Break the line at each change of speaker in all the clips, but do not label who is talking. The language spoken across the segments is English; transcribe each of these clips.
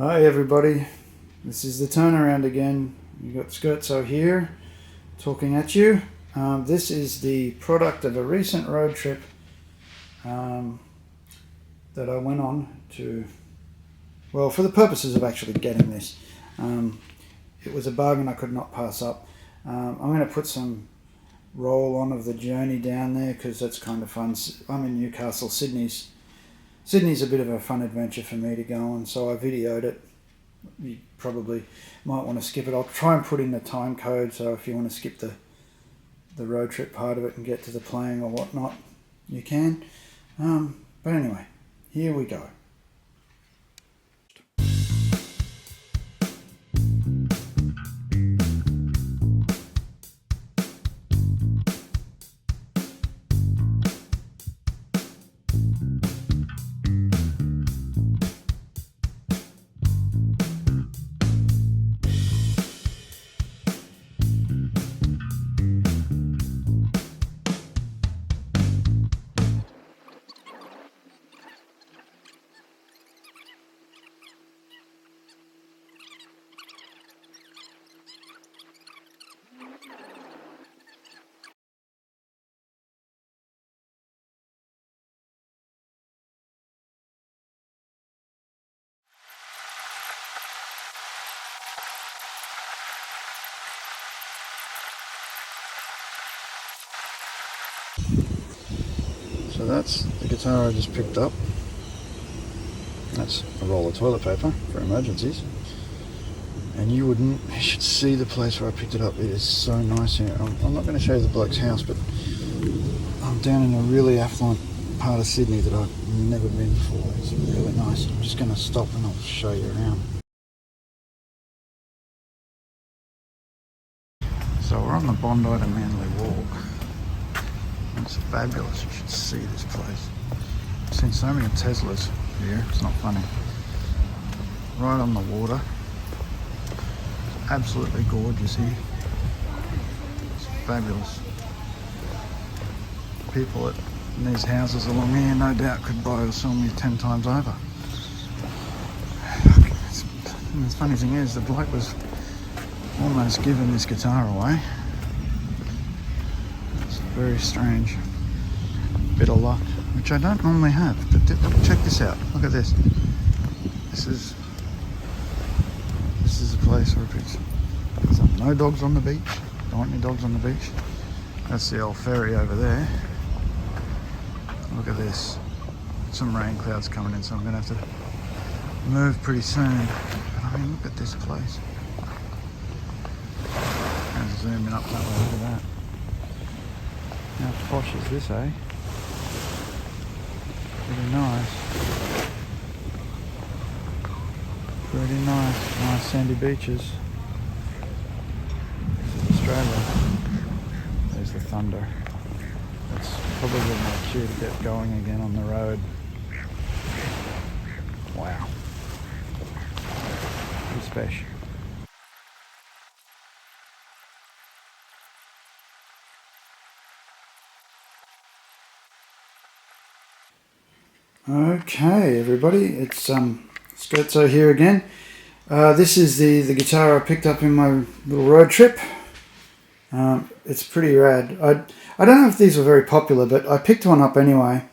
Hi everybody, this is the turnaround again. You got Scherzo here talking at you. This is the product of a recent road trip that I went on to, well, for the purposes of actually getting this. It was a bargain I could not pass up. I'm going to put some roll on of the journey down there because that's kind of fun. I'm in Newcastle. Sydney's a bit of a fun adventure for me to go on, so I videoed it. You probably might want to skip it. I'll try and put in the time code, so if you want to skip the road trip part of it and get to the playing or whatnot, you can. But anyway, here we go. So that's the guitar I just picked up. That's a roll of toilet paper for emergencies. And you should see the place where I picked it up. It is so nice here. I'm not going to show you the bloke's house, but I'm down in a really affluent part of Sydney that I've never been before. It's really nice. I'm just going to stop and I'll show you around. So we're on the Bondi to Manly Walk. It's fabulous. You should see this place. I've seen so many Teslas here. It's not funny. Right on the water. Absolutely gorgeous here. It's fabulous. People in these houses along here no doubt could buy or sell me 10 times over. And the funny thing is, the bloke was almost giving this guitar away. It's very strange. Bit of luck, which I don't normally have. But check this out. Look at this. This is a place where there's no dogs on the beach. Don't want any dogs on the beach. That's the old ferry over there. Look at this. Some rain clouds coming in, so I'm going to have to move pretty soon. But I mean, look at this place. I'm going to zoom in up that way. Look at that. How posh is this, eh? Pretty nice. Pretty nice. Nice sandy beaches. This is Australia. There's the thunder. It's probably my cue to get going again on the road. Wow. Pretty special. Okay, everybody, it's Scherzo here again. This is the guitar I picked up in my little road trip. It's pretty rad. I don't know if these were very popular, but I picked one up anyway.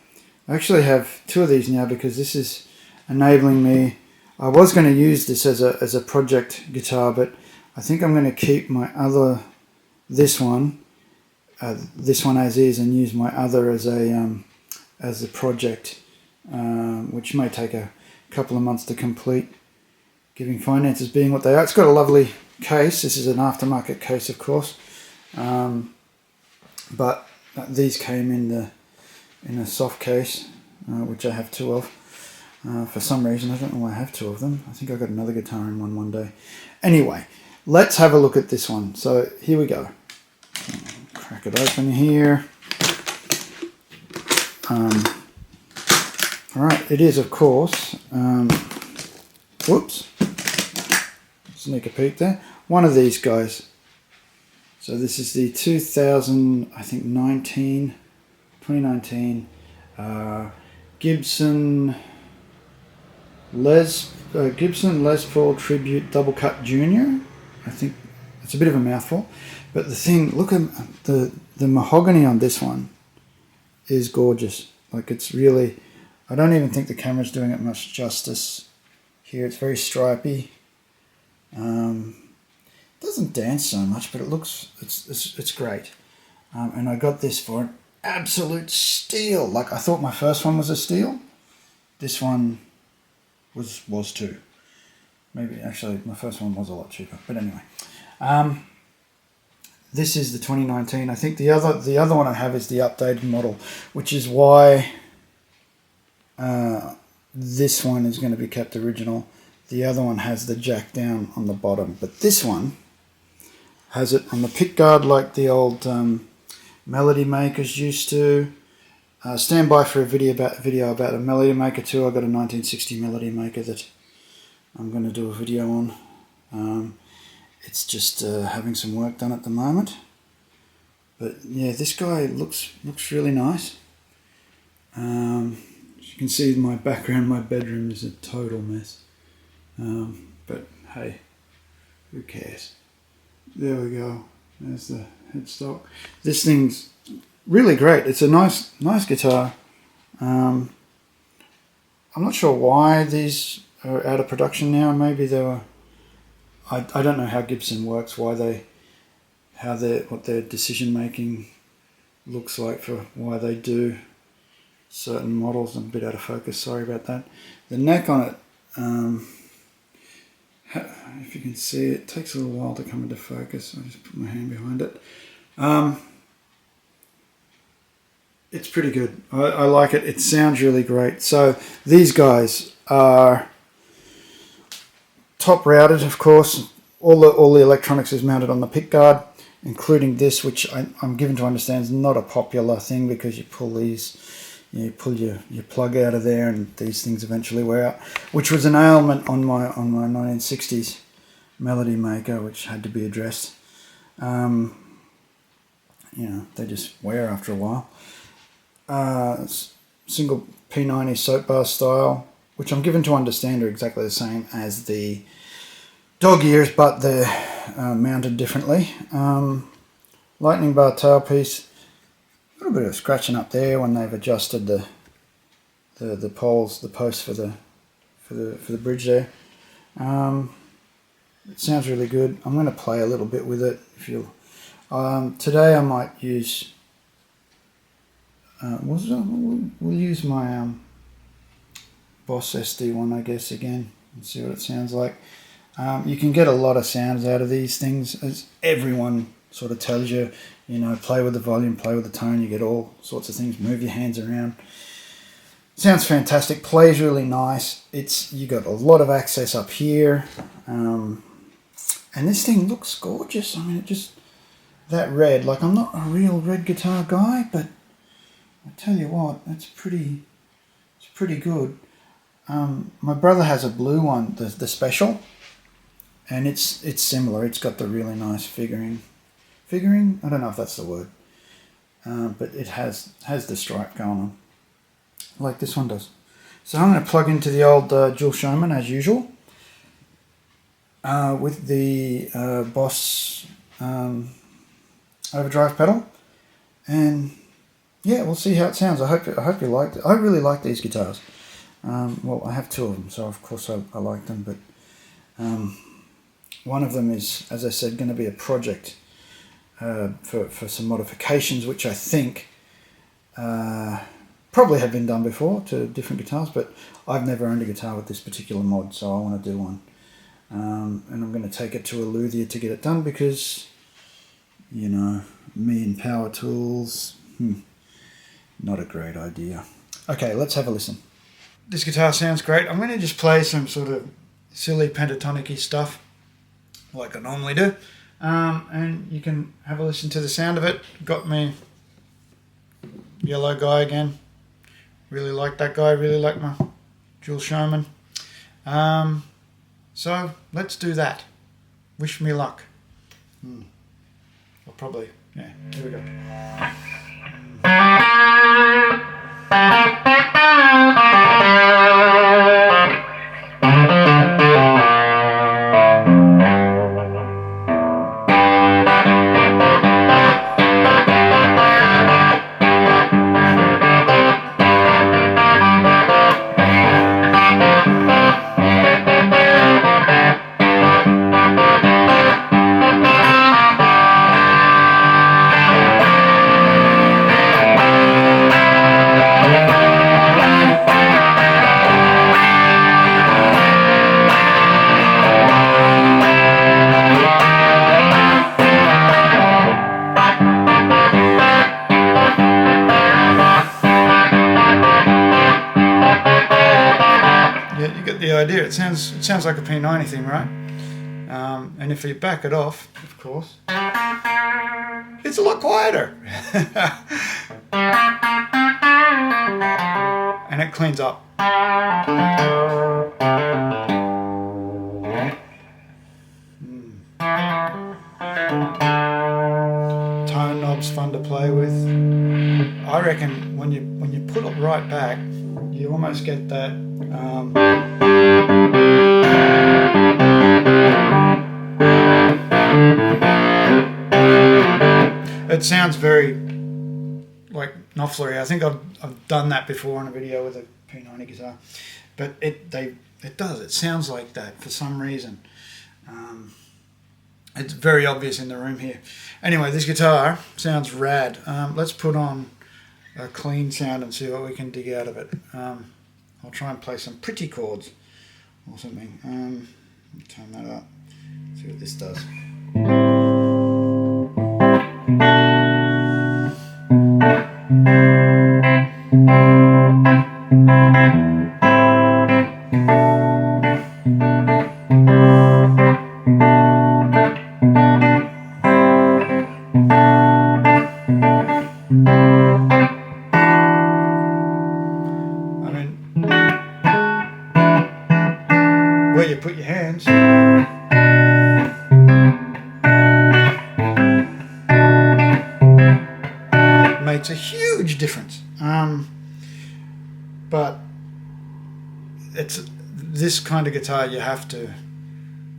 I actually have two of these now because this is enabling me. I was going to use this as a project guitar, but I think I'm going to keep my other, this one as is, and use my other as a project. Which may take a couple of months to complete, given finances being what they are. It's got a lovely case. This is an aftermarket case, of course, but these came in a soft case, which I have two of. For some reason, I don't know why I have two of them. I think I got another guitar in one day. Anyway, let's have a look at this one. So here we go. Crack it open here. Alright, it is, of course, whoops, sneak a peek there, one of these guys. So this is the 2019 Gibson Les Gibson Les Paul Tribute Double Cut Junior. I think it's a bit of a mouthful, but the thing, look at the mahogany on this one is gorgeous. Like, it's really, I don't even think the camera's doing it much justice here. It's very stripy. Doesn't dance so much, but it looks, it's great. And I got this for an absolute steal. Like, I thought my first one was a steal. This one was too. Maybe actually my first one was a lot cheaper, but anyway. This is the 2019. I think the other one I have is the updated model, which is why this one is going to be kept original. The other one has the jack down on the bottom, but this one has it on the pickguard like the old Melody Makers used to. Stand by for a video about a Melody Maker too. I got a 1960 Melody Maker that I'm going to do a video on. It's just having some work done at the moment. But yeah, this guy looks really nice. As you can see, my background, my bedroom is a total mess. But hey, who cares? There we go. There's the headstock. This thing's really great. It's a nice guitar. I'm not sure why these are out of production now. Maybe they were. I don't know how Gibson works. What their decision making looks like for why they do certain models. I'm a bit out of focus. Sorry about that. The neck on it. If you can see, it takes a little while to come into focus. I'll just put my hand behind it. It's pretty good. I like it. It sounds really great. So these guys are top routed, of course. All the electronics is mounted on the pickguard, including this, which I'm given to understand is not a popular thing because you pull these, you pull your plug out of there, and these things eventually wear out. Which was an ailment on my 1960s Melody Maker, which had to be addressed. They just wear after a while. Single P90 soap bar style, which I'm given to understand are exactly the same as the dog ears, but they're mounted differently. Lightning bar tailpiece, a little bit of scratching up there when they've adjusted the poles, the posts for the bridge there. It sounds really good. I'm going to play a little bit with it. Today I might use. We'll use my Boss SD one, I guess, again, and see what it sounds like. You can get a lot of sounds out of these things, as everyone sort of tells you. Play with the volume, play with the tone. You get all sorts of things. Move your hands around. Sounds fantastic. Plays really nice. You got a lot of access up here, and this thing looks gorgeous. I mean, that red. Like, I'm not a real red guitar guy, but I tell you what, it's pretty good. My brother has a blue one, the special, and it's similar. It's got the really nice figuring. I don't know if that's the word, but it has the stripe going on, like this one does. So I'm going to plug into the old Jules Showman as usual, with the Boss overdrive pedal, and yeah, we'll see how it sounds. I hope you liked it. I really like these guitars. Well, I have two of them, so of course I like them, but one of them is, as I said, going to be a project for some modifications, which I think probably have been done before to different guitars, but I've never owned a guitar with this particular mod, so I want to do one. And I'm going to take it to a luthier to get it done because, me and power tools, not a great idea. Okay, let's have a listen. This guitar sounds great. I'm going to just play some sort of silly pentatonic-y stuff like I normally do. And you can have a listen to the sound of it. Got me yellow guy again. Really like that guy. Really like my Jules Showman. So let's do that. Wish me luck. I'll probably, here we go. idea. It sounds like a P90 thing, right? And if you back it off, of course, it's a lot quieter. And it cleans up. Tone knob's fun to play with. I reckon when you put it right back, you almost get that it sounds very like Knopfler-y. I think I've done that before in a video with a P90 guitar, but it does. It sounds like that for some reason. It's very obvious in the room here. Anyway, this guitar sounds rad. Let's put on a clean sound and see what we can dig out of it. I'll try and play some pretty chords or something. Turn that up. See what this does. Where you put your hands makes a huge difference. But it's this kind of guitar you have to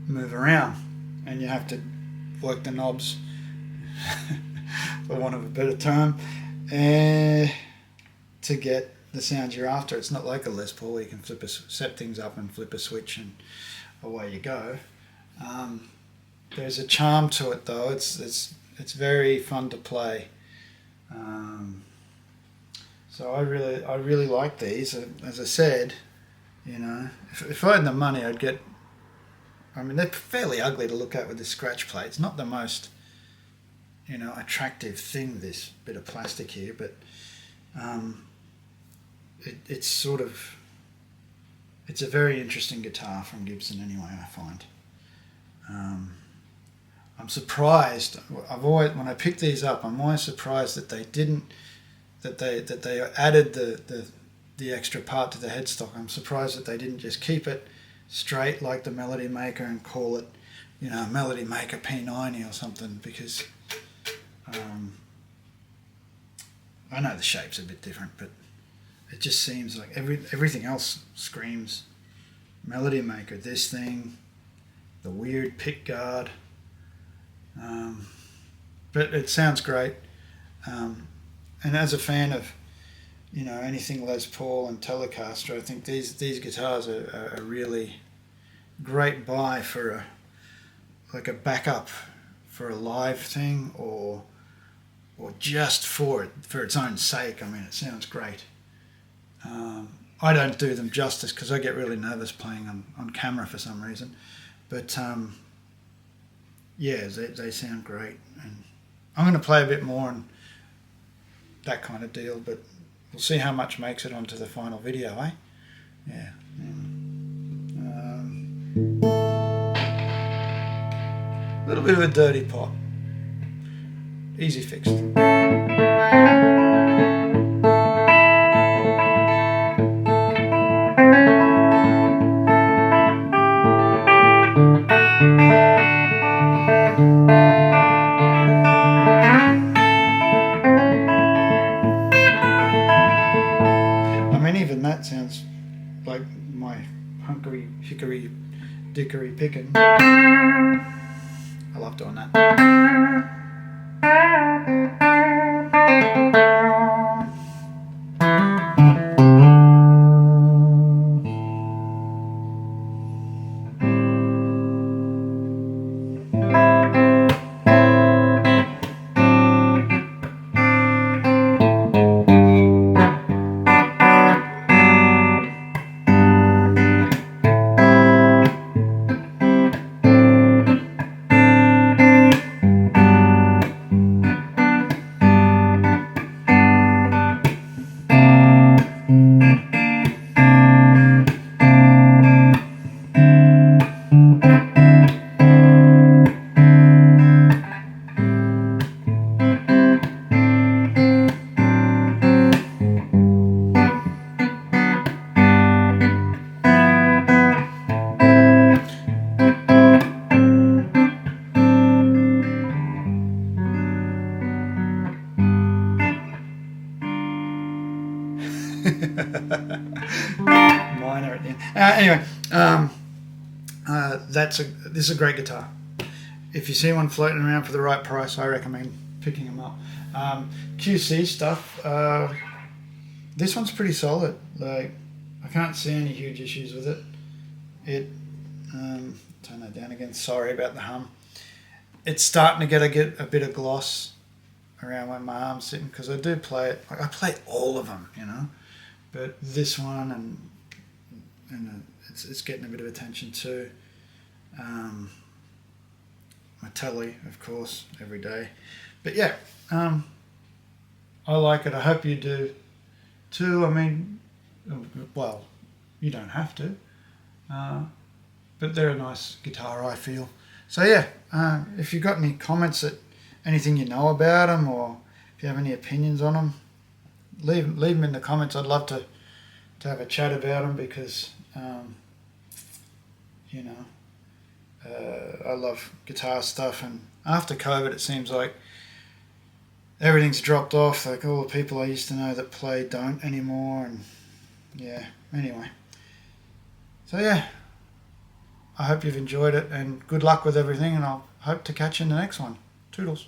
move around and you have to work the knobs for want of a better term to get the sounds you're after. It's not like a Les Paul where you can set things up and flip a switch and away you go. There's a charm to it though. It's very fun to play. So I really like these. As I said, you know, if I had the money, I'd get. I mean, they're fairly ugly to look at with the scratch plates. Not the most, you know, attractive thing. This bit of plastic here, but it's sort of. It's a very interesting guitar from Gibson, anyway. I find. I'm surprised. When I picked these up, I'm always surprised that they didn't. That they added the extra part to the headstock. I'm surprised that they didn't just keep it straight like the Melody Maker and call it, you know, Melody Maker P90 or something, because I know the shape's a bit different, but it just seems like everything else screams Melody Maker. This thing, the weird pick guard, but it sounds great. And as a fan of, you know, anything Les Paul and Telecaster, I think these guitars are a really great buy for a backup for a live thing or just for its own sake. I mean, it sounds great. I don't do them justice because I get really nervous playing on camera for some reason, but yeah, they sound great. And I'm going to play a bit more and that kind of deal, but we'll see how much makes it onto the final video, eh? Yeah. A little bit of a dirty pot. Easy fixed. Even that sounds like my hunkery, hickory, dickory pickin'. I love doing that. This is a great guitar. If you see one floating around for the right price, I recommend picking them up. QC stuff. This one's pretty solid. Like, I can't see any huge issues with it. Turn that down again. Sorry about the hum. It's starting to get a bit of gloss around where my arm's sitting, because I do play it. Like, I play all of them, you know. But this one and it's getting a bit of attention too. My telly, of course, every day. But yeah, I like it. I hope you do too. I mean, well, you don't have to, but they're a nice guitar, I feel. So yeah, if you've got any comments, anything you know about them, or if you have any opinions on them, leave them in the comments. I'd love to have a chat about them, because you know, I love guitar stuff, and after COVID it seems like everything's dropped off. Like, all the people I used to know that play don't anymore, and yeah, anyway. So yeah, I hope you've enjoyed it, and good luck with everything, and I'll hope to catch you in the next one. Toodles.